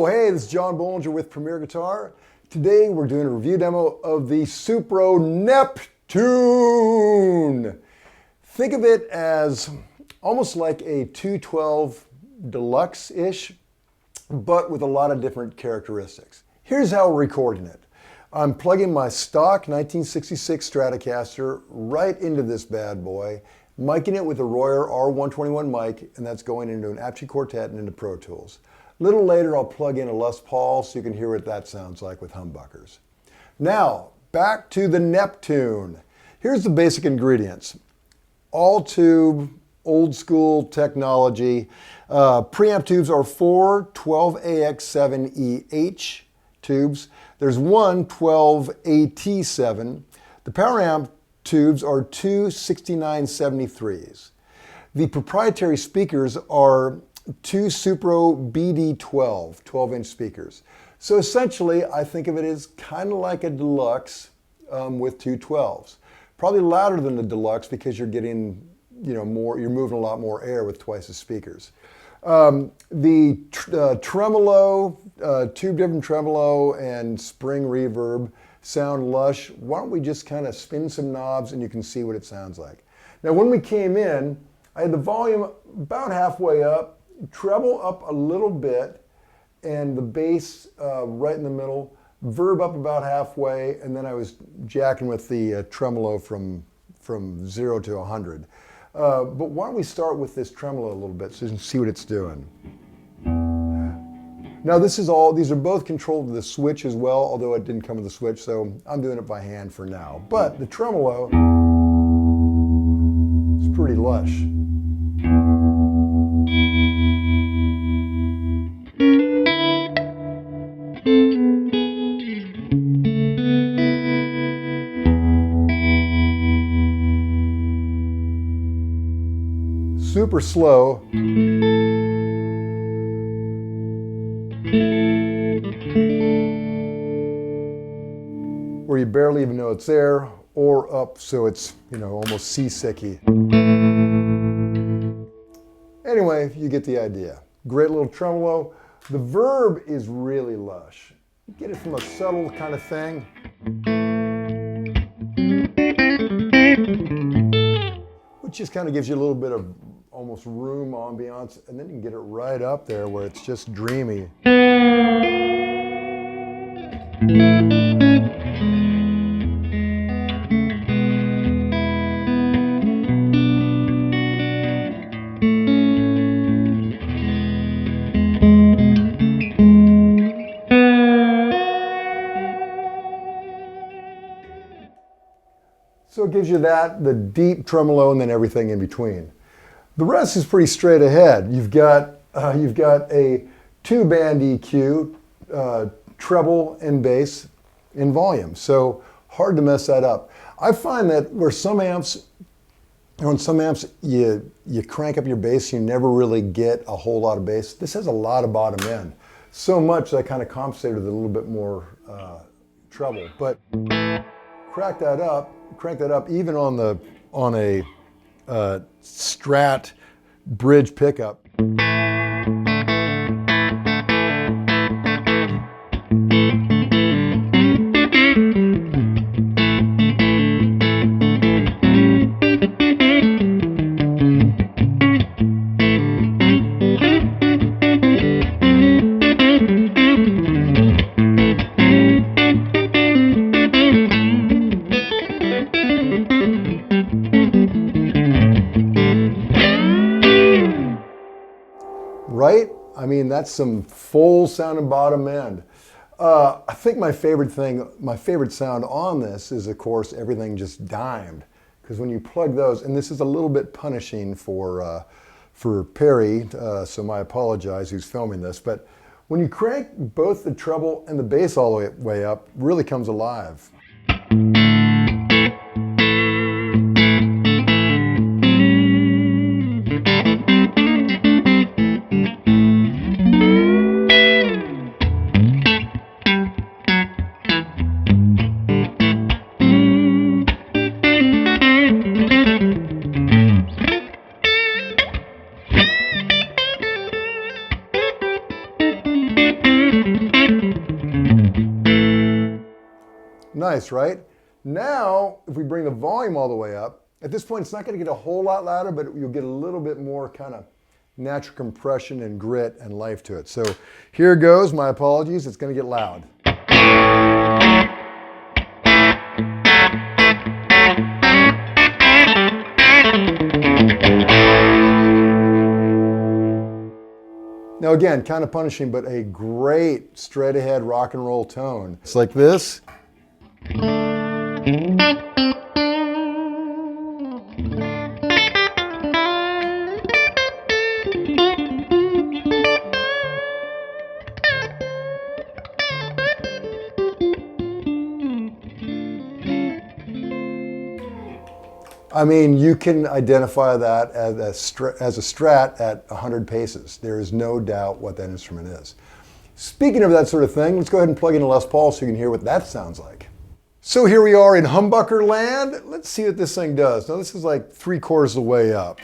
Hey, this is John Bollinger with Premier Guitar. Today we're doing a review demo of the Supro Neptune. Think of it as almost like a 212 Deluxe-ish, but with a lot of different characteristics. Here's how we're recording it. I'm plugging my stock 1966 Stratocaster right into this bad boy, micing it with a Royer R121 mic, and that's going into an Apogee Quartet and into Pro Tools. A little later, I'll plug in a Les Paul so you can hear what that sounds like with humbuckers. Now, back to the Neptune. Here's the basic ingredients. All tube, old school technology. Preamp tubes are 4 12AX7EH tubes. There's one 12AT7. The power amp tubes are two 6973s. The proprietary speakers are two Supro BD12, 12-inch speakers. So essentially, I think of it as kind of like a Deluxe with two 12s. Probably louder than the Deluxe because you're getting, more, you're moving a lot more air with twice as speakers. The Tremolo, tube-driven Tremolo and spring reverb sound lush. Why don't we just kind of spin some knobs and you can see what it sounds like. Now, when we came in, I had the volume about halfway up, treble up a little bit, and the bass right in the middle, verb up about halfway, and then I was jacking with the tremolo from 0 to 100. But why don't we start with this tremolo a little bit so you can see what it's doing. Now these are both controlled with the switch as well, although it didn't come with a switch, so I'm doing it by hand for now. But the tremolo is pretty lush. Super slow. Where you barely even know it's there, or up so it's, almost seasicky. Anyway, you get the idea. Great little tremolo. The verb is really lush. You get it from a subtle kind of thing. Which just kind of gives you a little bit of almost room ambiance, and then you can get it right up there where it's just dreamy. So it gives you the deep tremolo, and then everything in between. The rest is pretty straight ahead. You've got a 2-band EQ, treble and bass in volume. So hard to mess that up. I find that where some amps, on some amps you crank up your bass, you never really get a whole lot of bass. This has a lot of bottom end. So much that I kind of compensated with a little bit more treble. But crank that up even on a Strat bridge pickup. Right? I mean, that's some full sounding bottom end. I think my favorite sound on this is, of course, everything just dimed. Because when you plug those, and this is a little bit punishing for Perry, so I apologize who's filming this, but when you crank both the treble and the bass all the way up, it really comes alive. Nice, right? Now, if we bring the volume all the way up, at this point, it's not going to get a whole lot louder, but you'll get a little bit more kind of natural compression and grit and life to it. So here goes. My apologies. It's going to get loud. Now again, kind of punishing, but a great straight ahead rock and roll tone. It's like this. I mean, you can identify that as a Strat at 100 paces. There is no doubt what that instrument is. Speaking of that sort of thing, let's go ahead and plug in a Les Paul so you can hear what that sounds like. So here we are in humbucker land. Let's see what this thing does. Now this is like 3/4 of the way up.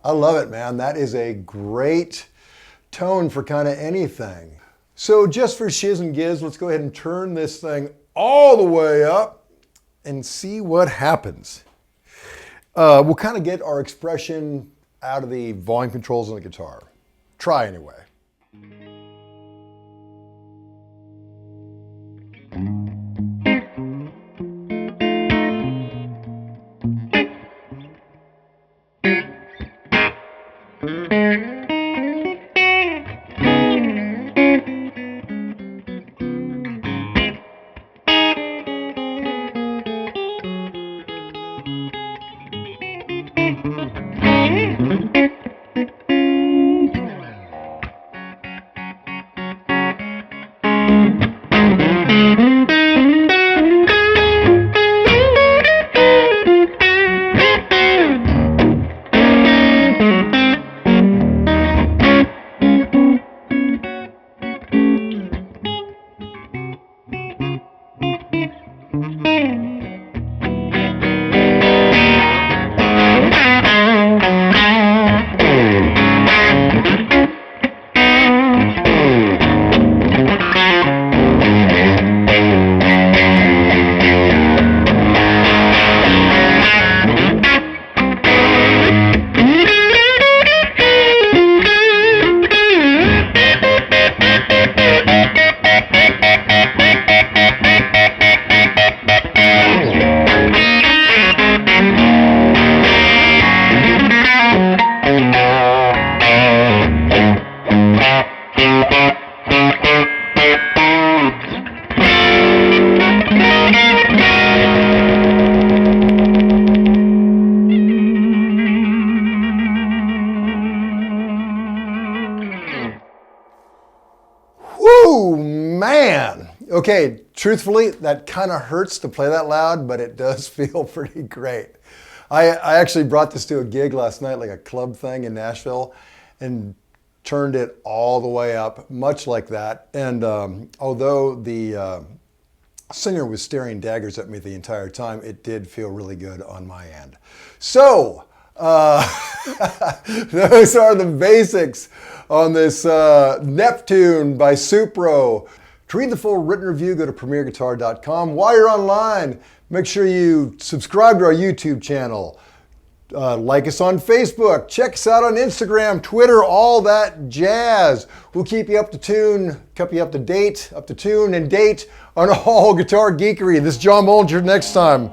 I love it, man. That is a great tone for kind of anything. So just for shiz and giz, let's go ahead and turn this thing all the way up and see what happens. We'll kind of get our expression out of the volume controls on the guitar. Try anyway. Man, okay, truthfully, that kind of hurts to play that loud, but it does feel pretty great. I actually brought this to a gig last night, like a club thing in Nashville, and turned it all the way up, much like that. And although the singer was staring daggers at me the entire time, it did feel really good on my end. So, those are the basics on this Neptune by Supro. To read the full written review, go to premierguitar.com. While you're online, make sure you subscribe to our YouTube channel. Like us on Facebook. Check us out on Instagram, Twitter, all that jazz. We'll keep you up to tune, keep you up to date, up to tune and date on all guitar geekery. This is John Bollinger. Next time.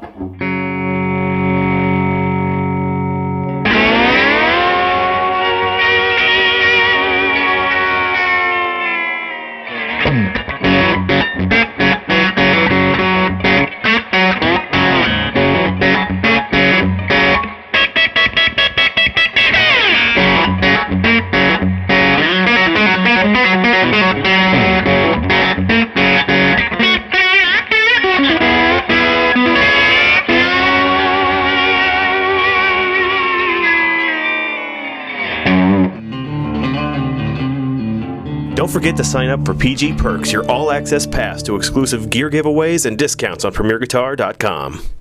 forget to sign up for PG Perks, your all-access pass to exclusive gear giveaways and discounts on PremierGuitar.com.